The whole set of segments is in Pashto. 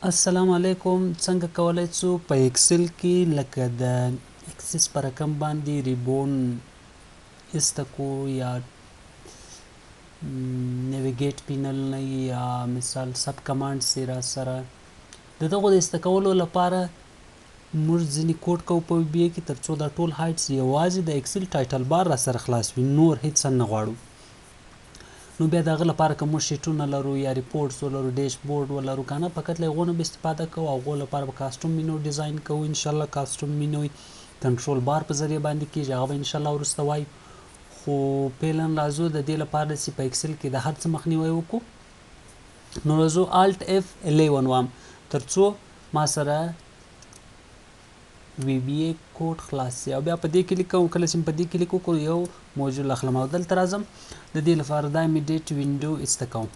السلام علیکم. څنګه کولای شو په ایکسل کې لکه د اکسس پر رقم باندې ریبون استکو یا نیویګیټ پینل نه یا مثال سب کمانډ سی را سره د دغه د استکولو لپاره موږ ځینې کوډ کوو په وی بي کې ترڅو دا ټول هایټس یوازې د اکسل ټایټل بار را سره خلاص وي، نور هیڅ نه غواړو. نو بیا دغه لپاره که موږ شیټونه لرو یا ریپورټس ولرو، ډیش بورډ ولرو کنه، فقط له هغو نه به استفاده کوو. هغو لپاره به کاستوم مینو ډیزاین کوو. انشاءالله کاستوم مینو کنټرول بار په ذریعه باندې کیږي، هغه به انشاءالله وروسته وایو. خو فعلا راځو د دې لپاره چې په اکسل کې د هر څه مخنیوی وکړو. نو راځو الټ اف 11 وام ترڅو ما سره وی بی ای کوډ خلاص شي، او بیا په دې کلیک کوم. کله چې په دې کلیک وکړو یو موجود اخلم او دلته راځم. د دې لپاره دا امیډیټ وینډو ایسته کوم،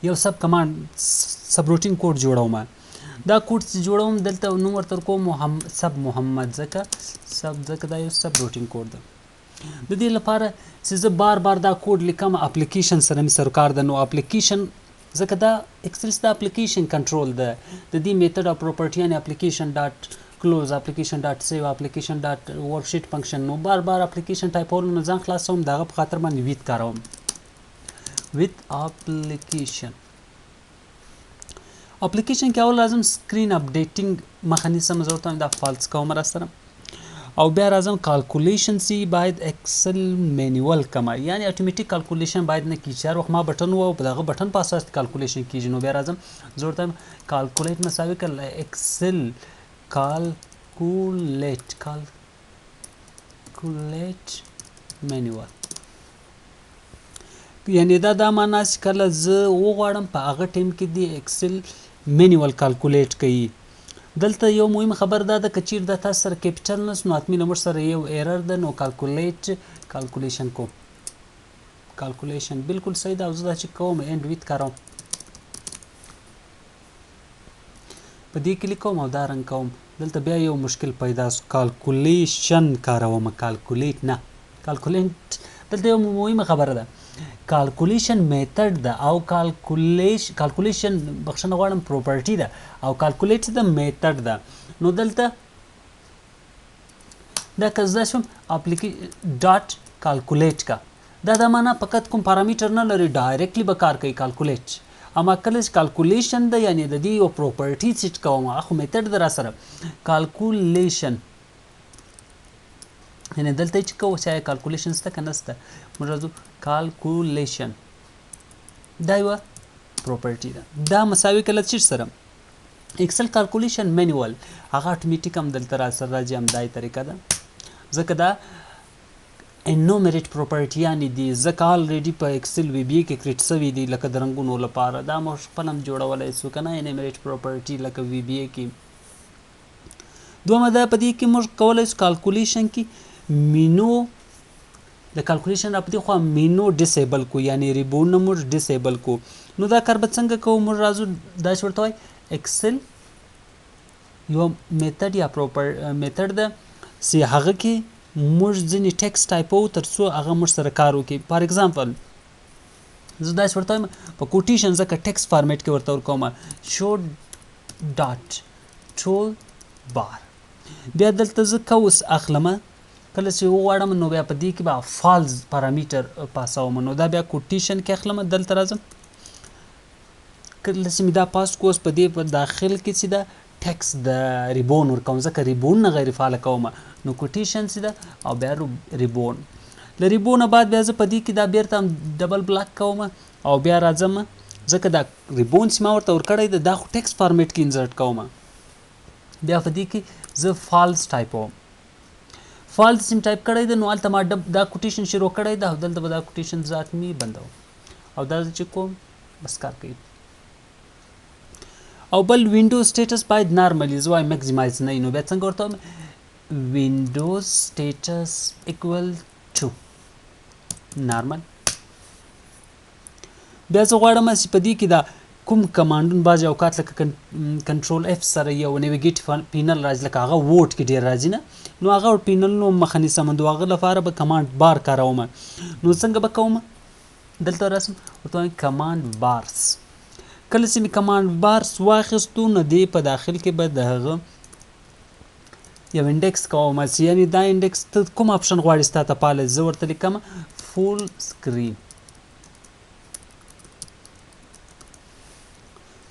یو سب کمانډ سب روټین کوډ جوړوم. دا کوډ چې جوړوم دلته نوم ورته کوم سب محمد، ځکه دا یو سب روټین کوډ ده. د دې لپاره چې زه بار بار دا کوډ لیکم اپلیکیشن سره مې سرکار ده. نو اپلیکیشن ځکه دا اکسل د اپلیکیشن کنټرول ده، د دې میتھډ او پراپرټی یعنی اپلیکیشن ډاټ کلوز، اپلیکیشن ډاټ سیو، اپلیکیشن ډاټ ورکشیټ فنکشن. نو بار بار اپلیکیشن ټایپولو نه ځان خلاصوم، دغه په خاطر باندې ویت کاروم. ویت اپلیکیشن کې اول لازم سکرین اپډیټینګ مخه نیسم، زه ورته دا فالس کوم را سره. او بیا راځم کالکولیشن سی باید اکسل مینیول کما، یعنی اتوماتیک کالکولیشن باید نه کیږي. هر وخت ما بټن وو په دغه بټن په اساس کالکولیشن کیږي. نو بیا راځم زه ورته کالکولیټ مساوي کړه اکسل کالکولیټ مینیول، یعنی دا معنا چې کله زه وغواړم په هغه ټیم کې د اکسل مینیول کالکولیټ کوي. دلته یو مهم خبر دا ده که چیرې دا تاسو سره کیپیټل نس نو حتمي له موږ سره یو ایرر ده. نو کالکولیشن کوم، کالکولیشن بالکل صحیح ده. او زه دا چې کوم اینډ ویت کاروم، په دې کلیک کوم او دا رنګ کوم. دلته بیا یو مشکل پیدا سو، کالکولیشن کاروم، کالکولیټ نه. کالکولیټ دلته یو مهمه خبره ده، کالکولیشن میتھډ ده او کالکولیشن بخښنه غواړم پراپرټی ده او کالکولیټ د میتھډ ده. نو دلته دا که زده شم ډاټ کالکولیټ کا، دا د معنا فقط کوم پارامیټر نه لري، ډایرکټلی به کار کوي کالکولیټ. اما کله چې کالکولیشن ده یعنی د دې یو پراپرټی سیټ کوم، خو میتھډ در سره کالکولیشن، یعنی دلته چې کوم چې کالکولیشن ست کنه ست موږ راځو کالکولیشن، دا یو پراپرټی ده. دا مساوي کله چې سره اکسل کالکولیشن مینیول هغه اتوماتیک هم دلته را سره راځي. هم دای طریقه ده ځکه دا انومریټ پراپرټی یعنی دی ځکه الریډي په اکسل وی بی کې کریټ شوی دی لکه د رنګونو لپاره. دا موږ خپل هم جوړولای شو کنه انومریټ پراپرټی لکه وی بی کې. دومره دا په دې کې موږ کولای شو کالکولیشن کې مینو د کالکولیشن اپ دی خو مینو ډیسیبل کو، یعنی ریبون موږ ډیسیبل کو. نو دا کار به څنګه کوو؟ موږ راځو دا شورته وای اکسل یو میتھډ یا پراپر میتھډ ده سی هغه کې موږ ځینې ټیکسټ ټایپو ترڅو هغه موږ سره کار وکړي. فار ایگزامپل زه دا ورته وایم په کوټیشن ځکه ټیکسټ فارمیټ کې ورته ورکوم شو ډاټ ټول بار. بیا دلته زه کوس اخلم، کله چې وغواړم نو بیا په دې کې به فالز پارامیټر پاسوم. نو دا بیا کوټیشن کې اخلم، دلته راځم کله چې مې دا پاس کوس په دې په داخل کې چې دا ټیکسټ د ریبون ورکوم ځکه ریبون نه غیر فعال کوم. نو کوټیشن چې ده او بیا ریبون، له ریبونه بعد بیا زه په دې کې دا بیرته ډبل بلاک کوم او بیا راځم ځکه دا ریبون چې ما ورته ورکړی ده دا خو ټیکسټ فارمیټ کې انزرټ کوم. بیا په دې کې زه فالز ټایپوم، فالز چې ټایپ کړی ده نو هلته ما دا کوټیشن شروع کړی ده او دلته به دا کوټیشن ذاتمي بندوم او دا چې کوم بس کار کوي. او بل وینډوز سټیټس باید نارملی زه وایم میکزیمایز نه. نو بیا څنګه ورته وینډوز سټیټس ایکوال ټو نارمل. بیا زه غواړم چې په دې کې دا کوم کمانډونه بعضې اوقات لکه کنټرول اف سره یو نیویګیټ پینل راځي لکه هغه ووټ کې ډېر راځي نه، نو هغه پینلونو مخه نیسم. نو هغه لپاره به کمانډ بار کاروم. نو څنګه به کوم؟ دلته راسم ورته وایم کمانډ بارس. کله چې مې کمانډ بار واخیستو نو دې په داخل کې به د هغه یو انډیکس کوم یعنې دا انډیکس ته کوم اپشن غواړي ستا ته پاله زه ورته لیکم فول سکرین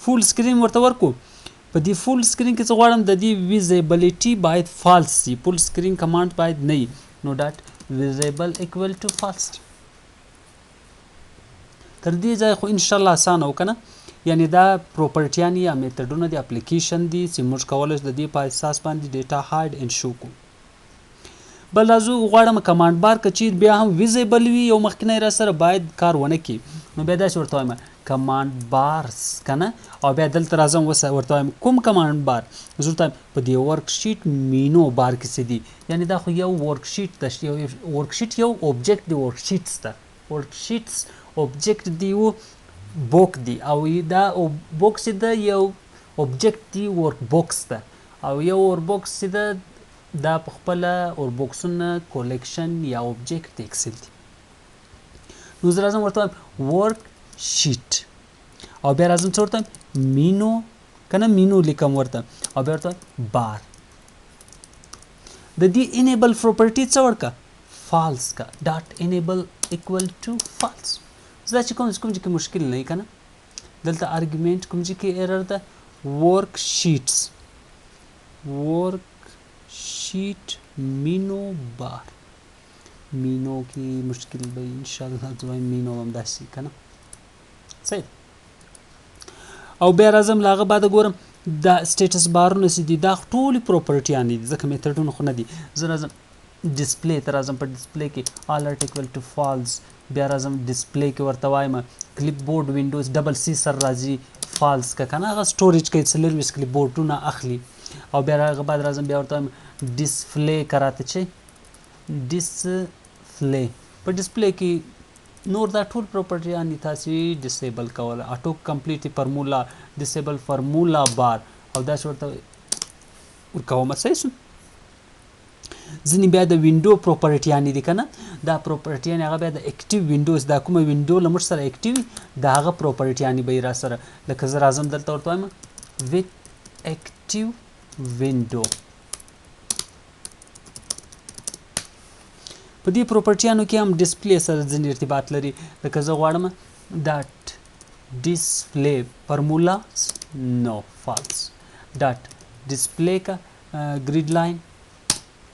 فول سکرین ورته ورکو په دې فول سکرین کې څه غواړم د دې ویزیبلیټي باید فالس وي فول سکرین کمانډ باید نه وي نو ډاټ ویزیبل اکول ټو فالس تر دې ځای خو انشاءالله اسانه و که نه یعنی دا پروپرټیان یا میتډونه د اپلیکیشن دي چې موږ کولی شو د دې په اساس باندې ډیټا هایډ اینډ شو کړو بل راځو غواړم کمانډ بار که چیر بیا هم ویزیبل وي یو مخکینی را سره باید کار ونه کړي نو بیا داسې ورته وایم کمانډ بارس که نه او بیا دلته راځم ورته وایم کوم کمانډ بار زه ورته وایم په دې ورک شیټ مینو بار کې څه دي یعنې دا خو یو ورک شیټ ده ورک شیټ یو اوبجیکټ دی ورک شیټس ته ورک شیټس اوبجیکټ دی و بوک دی او دا بوکس ده یو اوبجیکټ دی ورک بوکس ده او یو ورک بوکس ده دا په خپله ورک بوکسونه کولیکشن یا اوبجیکټ د ایکسل دی نو زه راځم ورته وایم ورک شیټ او بیا راځم څه ورته وایم مینو که نه مینو لیکم ورته او بیا ورته وایم بار د دې انیبل پروپرټي څه ورکه فالس کا ډاټ انیبل اکول ټو فالس دا چې کوم ځای کې مشکل نه وي که نه دلته ارګومنټ کوم ځای کې ایرر ده ورک شیټس ورک شیټ مینو بار مینو کې مشکل به انشاءالله زه مینو هم داسې که نه صحیح او بیا راځم له هغه بعده ګورم دا سټیټس بارونه چې دي دا ټولې پروپرټیان دي ځکه میتډونه خو نه دي زه راځم ډسپلی ته راځم په ډسپلی کې الرټ اکول ټو فالس بیا راځم ډسپلی کې ورته وایم کلیپ بورډ وینډوز ډبل سی سر راځي فالس که که نه هغه سټوریج کوي 40 کلیپ بورډونه اخلي او بیا هغه بعد راځم بیا ورته وایم ډسپلی کراته چې ډسپلی په ډسپلی کې نور دا ټول پروپرټیان دي تاسې ډسیبل کولی اټو کمپلیټ فرمولا ډسیبل فرمولا بار او داسې ورته ورکوم صحیح شو ځینې بیا د وینډو پروپرټیانې دي که نه دا پروپرټیانې هغه بیا د اکټیو وینډوز دا کومه وینډو له موږ سره اکټیو وي د هغه پروپرټیانې به یې را سره لکه زه راځم دلته ورته وایم ویت اکټیو وینډو په دې پروپرټیانو کې هم ډسپلی سره ځینې ارتباط لري لکه زه غواړم ډاټ ډسپلی فرمولا نو فالس ډاټ ډسپلی کا ګریډ لاین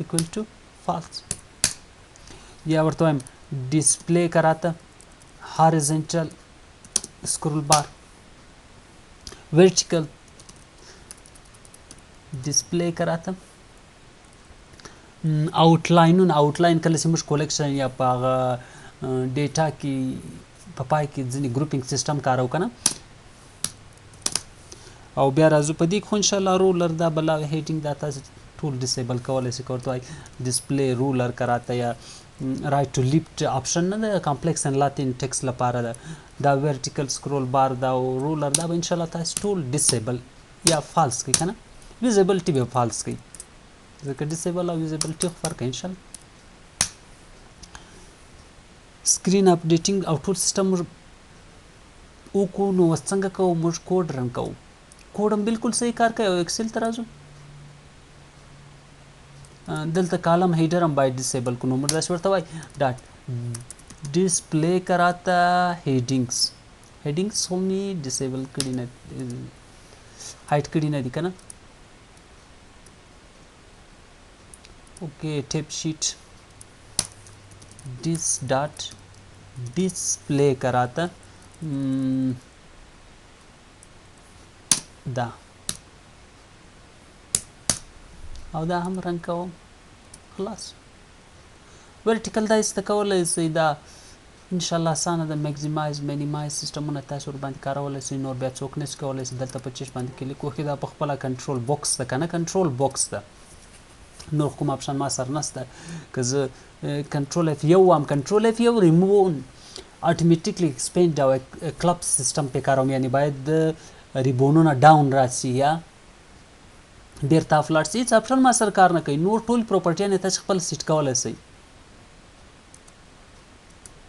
equal to false یا ورته وایم ډسپلی کراته horizontal scroll bar vertical ډسپلی کراته آوټلاینونه آوټلاین کله چې موږ کولیکشن یا په هغه ډیټا کې په پای کې ځینې ګروپینګ سیسټم کارو که نه او بیا راځو په دې کې خو انشاءالله رولر دا بلا هیټینګ دا تاسې ټول ډسیبل کولی شي که ورته وایي ډسپلی رولر کراته یا رایټ ټو لیفټ آپشن نه ده کمپلیکس اینډ لاتین ټیکس لپاره ده دا ورټیکل سکرول بار دا او رولر دا به انشاءالله تاسې ټول ډسیبل یا فالس کوي که نه ویزیبلټي به فالس کوي ځکه ډسیبل او ویزیبلټي خو فرق کوي انشاءالله سکرین اپډیټینګ او ټول سیسټم موږ وکړو نو اوس څنګه کوو موږ کوډ رن کوو کوډ هم بالکل صحیح کار کوي او ایکسل ته راځو دلته کالم هیډر هم باید ډسیبل کړو نو موږ داسې ورته وایي ډاټ ډسپلی کراته هیډینګس هیډینګس هم مې ډسیبل کړي نه هایډ کړي نه دي که نه اوکې ټیپ شیټ ډس ډاټ ډسپلی کراته دا او دا هم رنګ کوم خلاص ورټیکل دا ایسته کولی شئ دا انشاءالله اسانه ده میکزیمایز مینیمایز سیسټمونه تاسو ورباندې کارولی شئ نور بیا څوک نشي کولی شي دلته په چیش باندې کلیک وکړئ دا په خپله کنټرول بوکس ده که نه کنټرول بوکس ده نور کوم اپشن ما سره نشته که زه کنټرول اف یو وام کنټرول اف یو ریموو اتوماتیکلی ایکسپینډ او کلپ سیسټم پې کاروم یعنی باید د ریبونونه ډاون راشي یا بیرته افلاټ شي هېڅ اپشن ما سره کار نه کوي نور ټول پروپرټیانې تاسې خپل سیټ کولی شئ